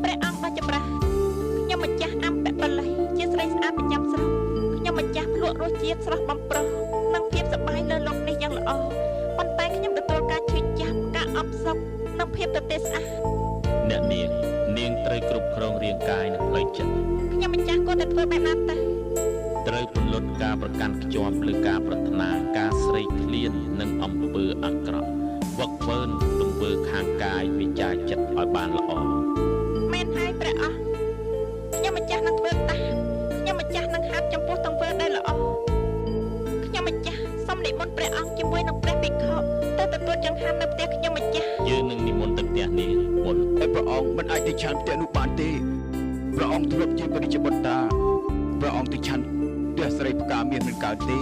ព្រះអង្គដ៏ចម្រើនខ្ញុំម្ចាស់អំពៈបល័យជាស្រីស្អាតប្រចាំស្រុកខ្ញុំម្ចាស់ភ្លក់រសជាតិស្រស់បំព្រោះនិងភាពសប្បាយលើលោកនេះយ៉ាងល្អប៉ុន្តែខ្ញុំទទួលការឈឺចាប់ការអប់សុខនិងភាពទទេស្អាតអ្នកនាងត្រូវគ្រប់គ្រងរាងកាយនិងផ្លូវចិត្តខ្ញុំម្ចាស់ក៏តែធ្វើបែបណាទៅត្រូវពន្លត់ការប្រកាន់ខ្ជាប់លើការប្រាថ្នាការស្រេកឃ្លាននិងអំពើអាក្រក់វឹកវើទង្វើខាងកាយវាចាចិត្តឲ្យបានល្អមែនហើយព្រះអង្គខ្ញុំម្ចាស់នឹងធ្វើតាមខ្ញុំម្ចាស់នឹងហាត់ចំពោះទង្វើដែលល្អខ្ញុំម្ចាស់សូមនិមន្តព្រះអង្គជាមួយនឹងព្រះភិក្ខុទៅទទួលចង្ហាន់នៅផ្ទះខ្ញុំម្ចាស់យើងនឹងនិមន្តទៅផ្ទះនាងមុនតែព្រះអង្គមិនអាចទៅឆាន់ផ្ទះនោះបានទេព្រះអង្គធ្លាប់ជាព្រះរាជបុត្រាព្រះអង្គទៅឆាន់ផ្ទះស្រីផ្កាមាសមិនកើតទេ